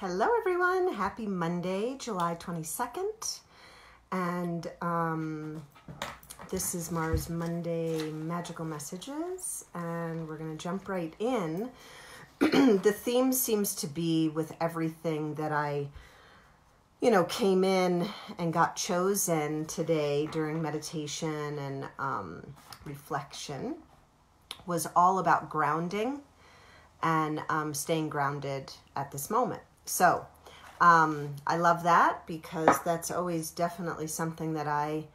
Hello everyone, happy Monday, July 22nd, and this is Mars Monday Magical Messages, and we're going to jump right in. The theme seems to be with everything that I, came in and got chosen today during meditation and reflection was all about grounding and staying grounded at this moment. So I love that because that's always definitely something that I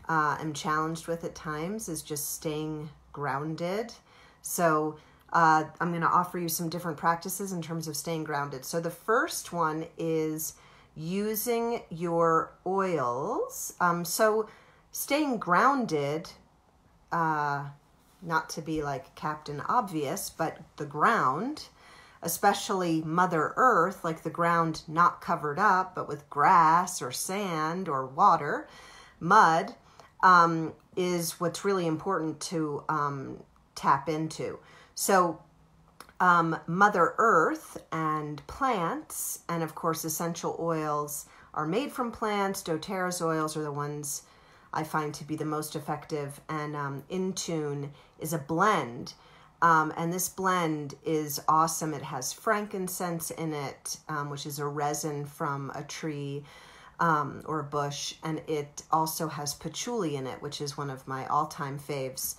am challenged with at times, is just staying grounded. So I'm going to offer you some different practices in terms of staying grounded. So the first one is using your oils. So staying grounded, not to be like Captain Obvious, but the ground, especially Mother Earth, like the ground not covered up, but with grass or sand or water, mud, is what's really important to tap into. So Mother Earth and plants, and of course essential oils are made from plants. doTERRA's oils are the ones I find to be the most effective, and InTune is a blend. And this blend is awesome. It has frankincense in it, which is a resin from a tree or a bush. And it also has patchouli in it, which is one of my all-time faves.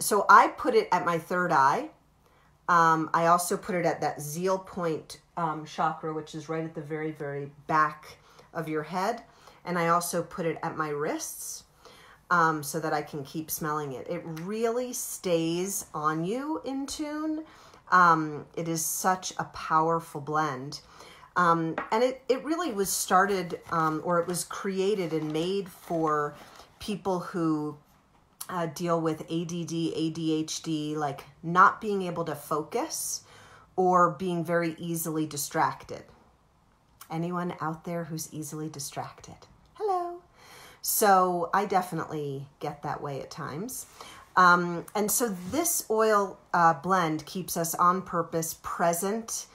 So I put it at my third eye. I also put it at that zeal point chakra, which is right at the very, very back of your head. And I also put it at my wrists. So that I can keep smelling it. It really stays on you in tune. It is such a powerful blend. And it really was started, or it was created and made for people who deal with ADD, ADHD, like not being able to focus or being very easily distracted. Anyone out there who's easily distracted? Hello. So I definitely get that way at times. And so this oil blend keeps us on purpose, present.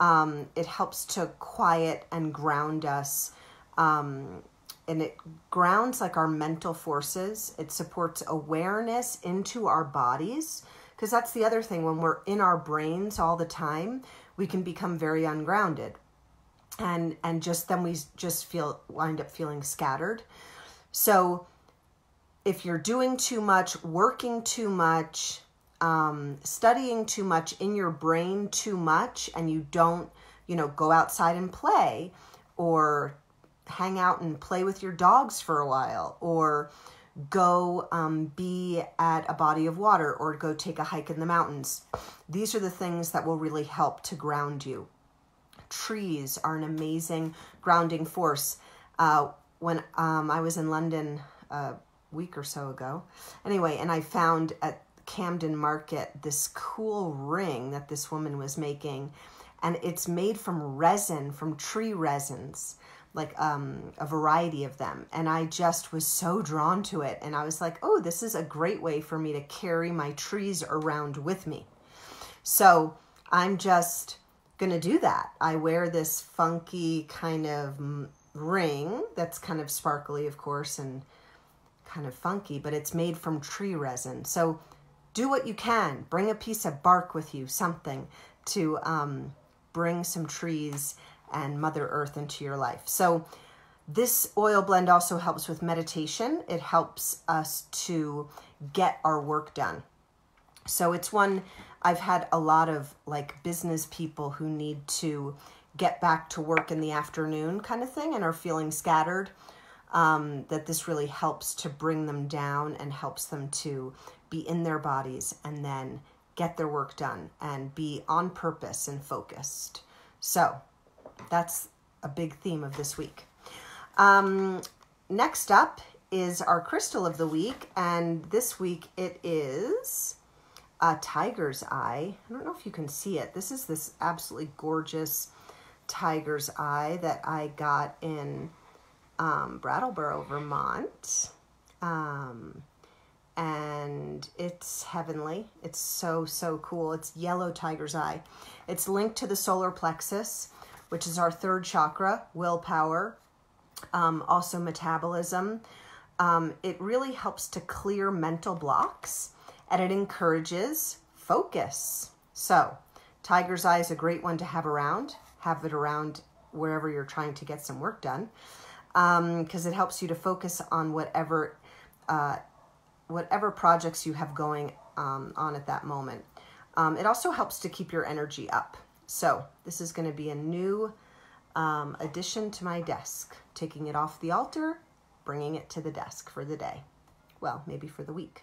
It helps to quiet and ground us. And it grounds like our mental forces. It supports awareness into our bodies. Because that's the other thing, when we're in our brains all the time, we can become very ungrounded. And just then we just wind up feeling scattered. So if you're doing too much, working too much, studying too much, in your brain too much, and you don't, go outside and play, or hang out and play with your dogs for a while, or go be at a body of water, or go take a hike in the mountains. These are the things that will really help to ground you. Trees are an amazing grounding force. When I was in London a week or so ago, anyway, and I found at Camden Market this cool ring that this woman was making, and it's made from resin, from tree resins, like a variety of them, and I just was so drawn to it, and I was like, oh, this is a great way for me to carry my trees around with me. So I'm just gonna do that. I wear this funky kind of ring that's kind of sparkly, of course, and kind of funky, but it's made from tree resin. So do what you can. Bring a piece of bark with you, something to bring some trees and Mother Earth into your life. So this oil blend also helps with meditation. It helps us to get our work done. So it's one, I've had a lot of like business people who need to get back to work in the afternoon kind of thing and are feeling scattered, that this really helps to bring them down and helps them to be in their bodies and then get their work done and be on purpose and focused. So that's a big theme of this week. Next up is our crystal of the week, and this week it is a Tiger's Eye. I don't know if you can see it. This is this absolutely gorgeous Tiger's Eye that I got in Brattleboro, Vermont. And it's heavenly. It's so, so cool. It's yellow Tiger's Eye. It's linked to the solar plexus, which is our third chakra, willpower, also metabolism. It really helps to clear mental blocks, and it encourages focus. So Tiger's Eye is a great one to have around. Have it around wherever you're trying to get some work done, because it helps you to focus on whatever projects you have going on at that moment. It also helps to keep your energy up. So this is going to be a new addition to my desk, taking it off the altar, bringing it to the desk for the day. Well, maybe for the week.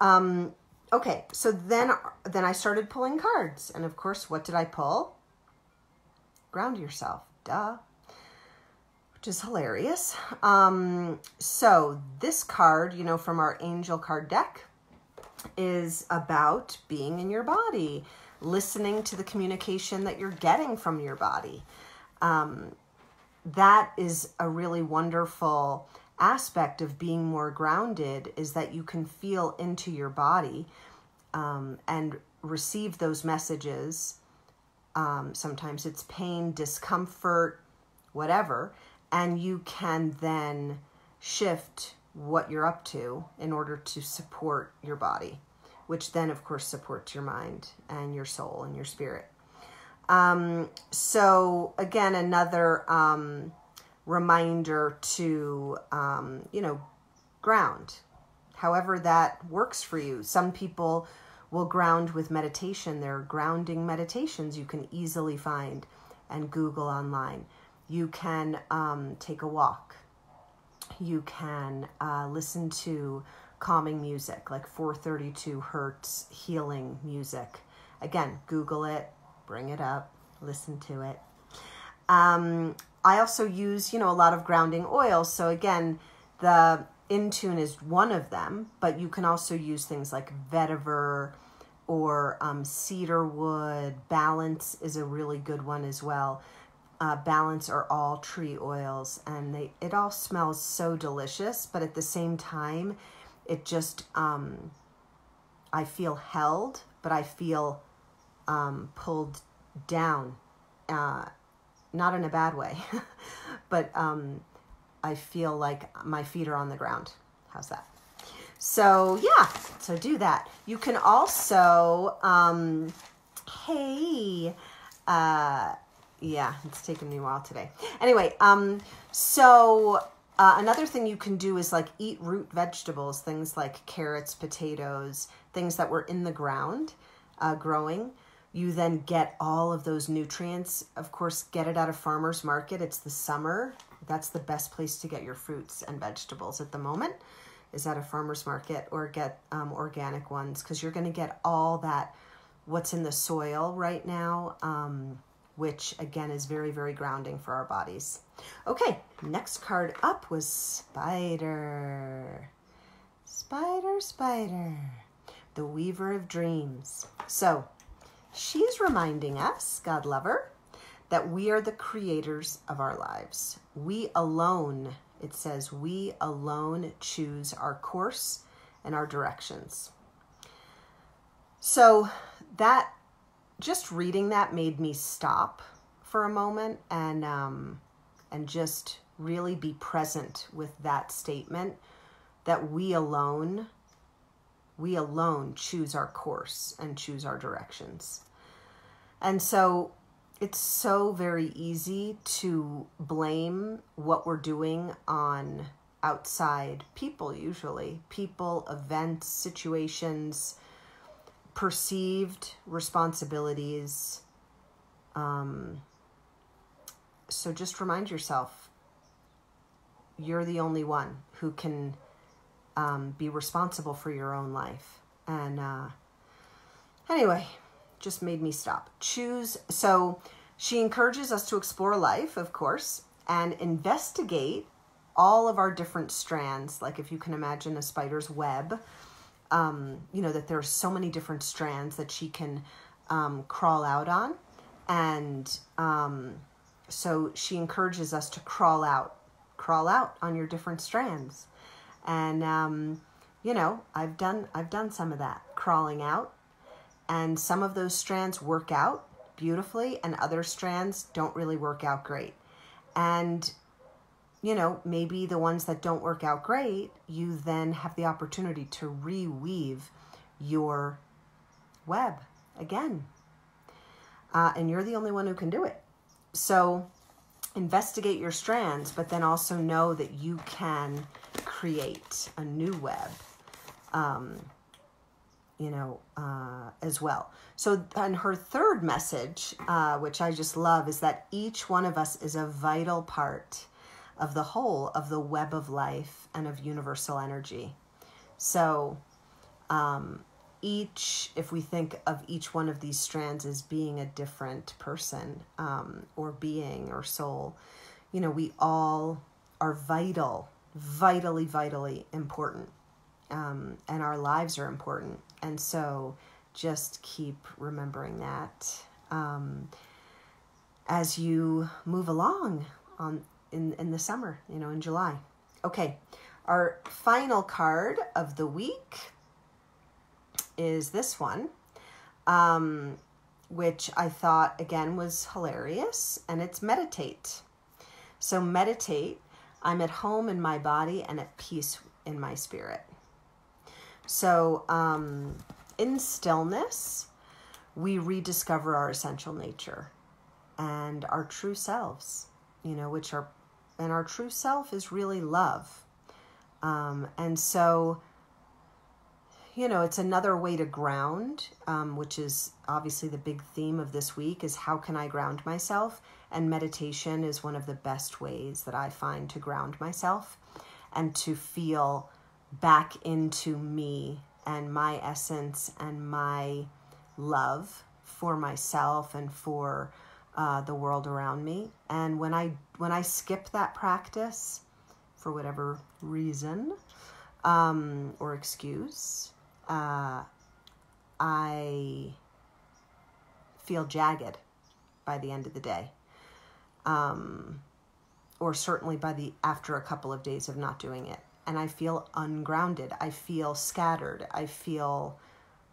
Okay, so then I started pulling cards. And of course, what did I pull? Ground yourself, duh. Which is hilarious. So this card, you know, from our angel card deck is about being in your body, listening to the communication that you're getting from your body. That is a really wonderful aspect of being more grounded, is that you can feel into your body and receive those messages. Sometimes it's pain, discomfort, whatever, and you can then shift what you're up to in order to support your body, which then of course supports your mind and your soul and your spirit. So again, another reminder to, ground, however that works for you. Some people will ground with meditation. There are grounding meditations you can easily find and Google online. You can take a walk. You can listen to calming music, like 432 hertz healing music. Again, Google it, bring it up, listen to it. I also use, a lot of grounding oils. So again, the InTune is one of them, but you can also use things like vetiver or cedar wood. Balance is a really good one as well. Balance are all tree oils, and it all smells so delicious, but at the same time, it just, I feel held, but I feel pulled down, not in a bad way, but I feel like my feet are on the ground. How's that? So yeah, so do that. You can also, yeah, it's taken me a while today. Anyway, another thing you can do is like eat root vegetables, things like carrots, potatoes, things that were in the ground growing. You then get all of those nutrients. Of course, get it at a farmer's market. It's the summer. That's the best place to get your fruits and vegetables at the moment, is at a farmer's market, or get organic ones, because you're going to get all that, what's in the soil right now, which again is very, very grounding for our bodies. Okay, next card up was Spider. Spider, Spider, the weaver of dreams. So she's reminding us, God love her, that we are the creators of our lives. We alone, it says, we alone choose our course and our directions. So that, just reading that made me stop for a moment and just really be present with that statement, that we alone choose our course and choose our directions. And so it's so very easy to blame what we're doing on outside people, usually. People, events, situations, perceived responsibilities. So just remind yourself, you're the only one who can be responsible for your own life. And anyway, just made me stop. Choose. So she encourages us to explore life, of course, and investigate all of our different strands. Like if you can imagine a spider's web, that there's so many different strands that she can crawl out on. And so she encourages us to crawl out on your different strands. And, I've done some of that, crawling out, and some of those strands work out beautifully and other strands don't really work out great. And, you know, maybe the ones that don't work out great, you then have the opportunity to reweave your web again. And you're the only one who can do it. So investigate your strands, but then also know that you can create a new web, as well. So, and her third message, which I just love, is that each one of us is a vital part of the whole of the web of life and of universal energy. So, if we think of each one of these strands as being a different person, or being or soul, you know, we all are vitally important. And our lives are important. And so just keep remembering that, as you move along in the summer, you know, in July. Okay. Our final card of the week is this one, which I thought again was hilarious, and it's meditate. So meditate. I'm at home in my body and at peace in my spirit. So in stillness, we rediscover our essential nature and our true selves, you know, and our true self is really love. And so, you know, it's another way to ground, which is obviously the big theme of this week, is how can I ground myself? And meditation is one of the best ways that I find to ground myself and to feel back into me and my essence and my love for myself and for the world around me. And when I skip that practice for whatever reason or excuse, I feel jagged by the end of the day, or certainly after a couple of days of not doing it. And I feel ungrounded. I feel scattered. I feel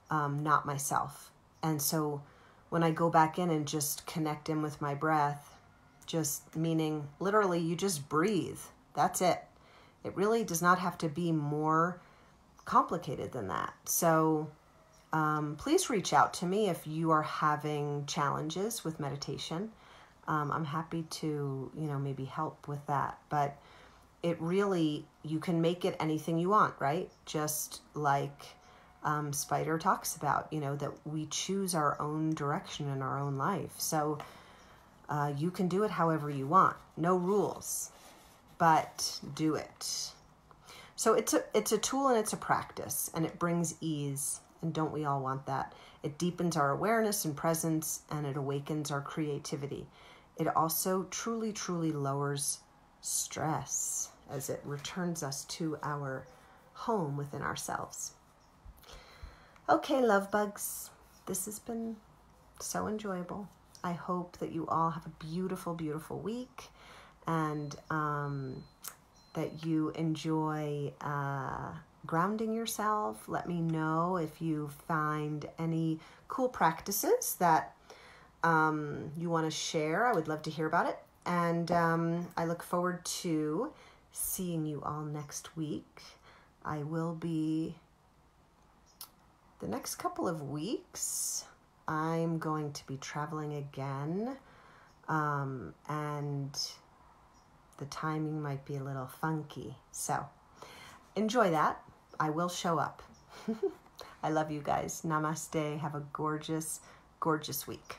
not myself. And so when I go back in and just connect in with my breath, just meaning literally you just breathe. That's it. It really does not have to be more complicated than that. So please reach out to me if you are having challenges with meditation. I'm happy to, you know, maybe help with that. But it really, you can make it anything you want, right? Just like Spider talks about, you know, that we choose our own direction in our own life. So you can do it however you want. No rules, but do it. So it's a tool and it's a practice, and it brings ease. And don't we all want that? It deepens our awareness and presence, and it awakens our creativity. It also truly, truly lowers stress as it returns us to our home within ourselves. Okay, love bugs, this has been so enjoyable. I hope that you all have a beautiful, beautiful week, and that you enjoy grounding yourself. Let me know if you find any cool practices that you want to share. I would love to hear about it. And I look forward to seeing you all next week. I will be, the next couple of weeks, I'm going to be traveling again. And the timing might be a little funky. So enjoy that. I will show up. I love you guys. Namaste. Have a gorgeous, gorgeous week.